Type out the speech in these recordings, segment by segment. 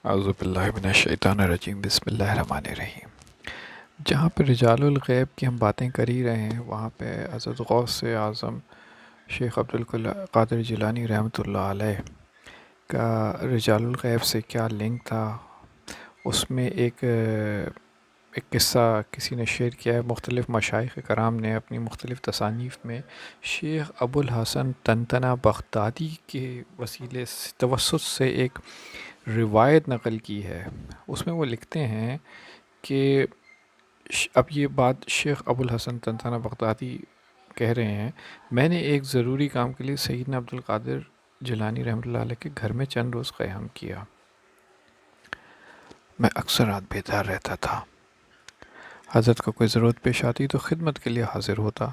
اعوذ باللہ من الشیطان الرجیم، بسم اللہ الرحمن الرحیم۔ جہاں پہ رجال الغیب کی ہم باتیں کر ہی رہے ہیں، وہاں پہ حضرت غوث اعظم شیخ عبدالقادر جیلانی رحمۃ اللہ علیہ کا رجال الغیب سے کیا لنک تھا، اس میں ایک قصہ کسی نے شیئر کیا ہے۔ مختلف مشائخ کرام نے اپنی مختلف تصانیف میں شیخ ابو الحسن طنطنہ بغدادی کے وسیلے توسط سے ایک روایت نقل کی ہے۔ اس میں وہ لکھتے ہیں کہ اب یہ بات شیخ ابو الحسن طنطنہ بغدادی کہہ رہے ہیں، میں نے ایک ضروری کام کے لیے سیدنا عبدالقادر جیلانی رحمۃ اللہ علیہ کے گھر میں چند روز قیام کیا۔ میں اکثر رات بیدار رہتا تھا۔ حضرت کو کوئی ضرورت پیش آتی تو خدمت کے لیے حاضر ہوتا۔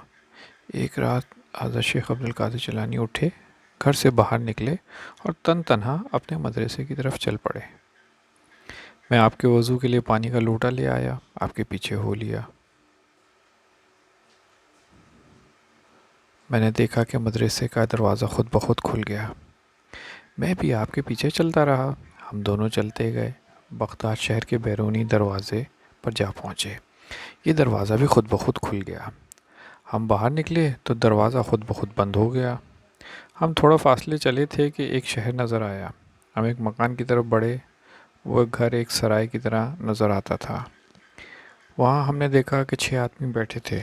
ایک رات حضرت شیخ عبدالقادر جیلانی اٹھے، گھر سے باہر نکلے اور تنہا اپنے مدرسے کی طرف چل پڑے۔ میں آپ کے وضو کے لیے پانی کا لوٹا لے آیا، آپ کے پیچھے ہو لیا۔ میں نے دیکھا کہ مدرسے کا دروازہ خود بخود کھل گیا۔ میں بھی آپ کے پیچھے چلتا رہا۔ ہم دونوں چلتے گئے، بغداد شہر کے بیرونی دروازے پر جا پہنچے۔ یہ دروازہ بھی خود بخود کھل گیا۔ ہم باہر نکلے تو دروازہ خود بخود بند ہو گیا۔ ہم تھوڑا فاصلے چلے تھے کہ ایک شہر نظر آیا۔ ہم ایک مکان کی طرف بڑھے، وہ گھر ایک سرائے کی طرح نظر آتا تھا۔ وہاں ہم نے دیکھا کہ 6 آدمی بیٹھے تھے،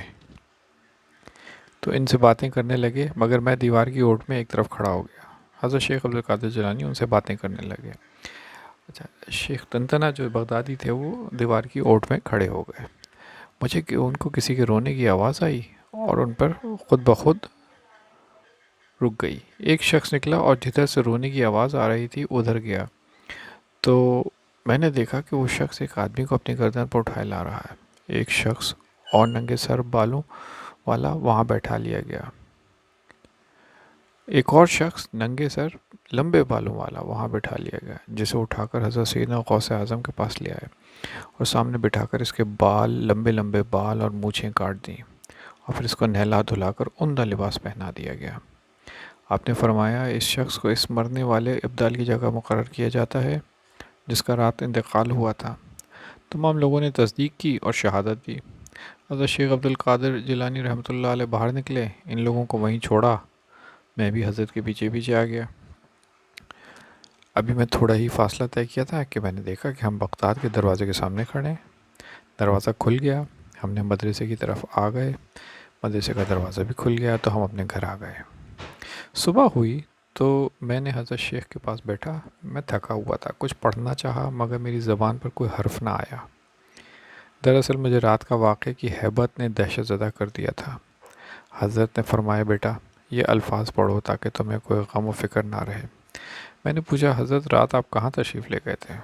تو ان سے باتیں کرنے لگے، مگر میں دیوار کی اوٹ میں ایک طرف کھڑا ہو گیا۔ حضرت شیخ عبدالقادر جیلانی ان سے باتیں کرنے لگے۔ اچھا، شیخ طنطنہ جو بغدادی تھے وہ دیوار کی اوٹ میں کھڑے ہو گئے۔ مجھے کہ ان کو کسی کے رونے کی آواز آئی اور ان پر خود بخود رک گئی۔ ایک شخص نکلا اور جدھر سے رونے کی آواز آ رہی تھی ادھر گیا، تو میں نے دیکھا کہ وہ شخص ایک آدمی کو اپنی گردن پر اٹھائے لا رہا ہے۔ ایک شخص اور ننگے سر بالوں والا وہاں بیٹھا لیا گیا۔ ایک اور شخص ننگے سر لمبے بالوں والا وہاں بٹھا لیا گیا، جسے اٹھا کر حضرت سیدنا غوث اعظم کے پاس لے آئے اور سامنے بٹھا کر اس کے لمبے لمبے بال اور مونچھیں کاٹ دیں اور پھر اس کو نہلا دھلا کر عمدہ لباس پہنا دیا گیا۔ آپ نے فرمایا، اس شخص کو اس مرنے والے ابدال کی جگہ مقرر کیا جاتا ہے جس کا رات انتقال ہوا تھا۔ تمام لوگوں نے تصدیق کی اور شہادت دی۔ حضرت شیخ عبدالقادر جیلانی رحمۃ اللہ علیہ باہر نکلے، ان لوگوں کو وہیں چھوڑا، میں بھی حضرت کے پیچھے پیچھے آ گیا۔ ابھی میں تھوڑا ہی فاصلہ طے کیا تھا کہ میں نے دیکھا کہ ہم بغداد کے دروازے کے سامنے کھڑے ہیں۔ دروازہ کھل گیا، ہم نے مدرسے کی طرف آ گئے، مدرسے کا دروازہ بھی کھل گیا تو ہم اپنے گھر آ گئے۔ صبح ہوئی تو میں نے حضرت شیخ کے پاس بیٹھا۔ میں تھکا ہوا تھا، کچھ پڑھنا چاہا مگر میری زبان پر کوئی حرف نہ آیا۔ دراصل مجھے رات کا واقعے کی ہیبت نے دہشت زدہ کر دیا تھا۔ حضرت نے فرمایا، بیٹا یہ الفاظ پڑھو تاکہ تمہیں کوئی غم و فکر نہ رہے۔ میں نے پوچھا، حضرت رات آپ کہاں تشریف لے گئے تھے؟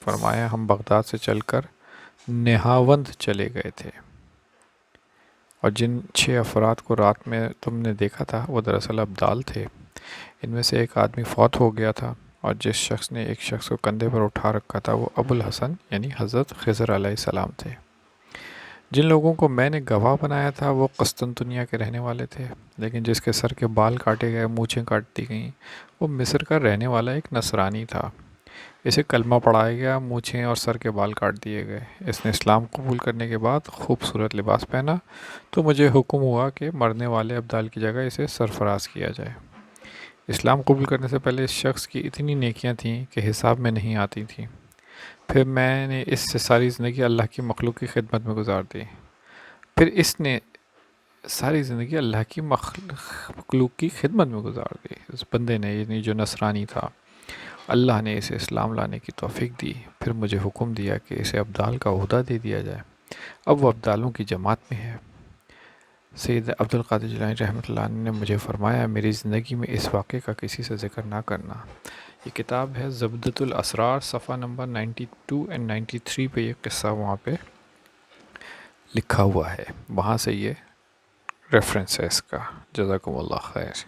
فرمایا، ہم بغداد سے چل کر نہاوند چلے گئے تھے، اور جن 6 افراد کو رات میں تم نے دیکھا تھا وہ دراصل ابدال تھے۔ ان میں سے ایک آدمی فوت ہو گیا تھا، اور جس شخص نے ایک شخص کو کندھے پر اٹھا رکھا تھا وہ ابو الحسن یعنی حضرت خضر علیہ السلام تھے۔ جن لوگوں کو میں نے گواہ بنایا تھا وہ قسطنطنیہ کے رہنے والے تھے، لیکن جس کے سر کے بال کاٹے گئے، مونچھیں کاٹ دی گئیں، وہ مصر کا رہنے والا ایک نصرانی تھا۔ اسے کلمہ پڑھایا گیا، مونچھیں اور سر کے بال کاٹ دیے گئے۔ اس نے اسلام قبول کرنے کے بعد خوبصورت لباس پہنا، تو مجھے حکم ہوا کہ مرنے والے ابدال کی جگہ اسے سرفراز کیا جائے۔ اسلام قبول کرنے سے پہلے اس شخص کی اتنی نیکیاں تھیں کہ حساب میں نہیں آتی تھیں۔ پھر میں نے اس سے ساری زندگی اللہ کی مخلوق کی خدمت میں گزار دی۔ پھر اس نے ساری زندگی اللہ کی مخلوق کی خدمت میں گزار دی۔ اس بندے نے، یعنی جو نصرانی تھا، اللہ نے اسے اسلام لانے کی توفیق دی۔ پھر مجھے حکم دیا کہ اسے ابدال کا عہدہ دے دیا جائے۔ اب وہ ابدالوں کی جماعت میں ہے۔ سید عبدالقادر جیلانی رحمۃ اللہ عنہ نے مجھے فرمایا، میری زندگی میں اس واقعے کا کسی سے ذکر نہ کرنا۔ یہ کتاب ہے زبدۃ الاسرار، صفحہ نمبر 92 اور 93 پہ یہ قصہ وہاں پہ لکھا ہوا ہے، وہاں سے یہ ریفرنس ہے اس کا۔ جزاکم اللہ خیر۔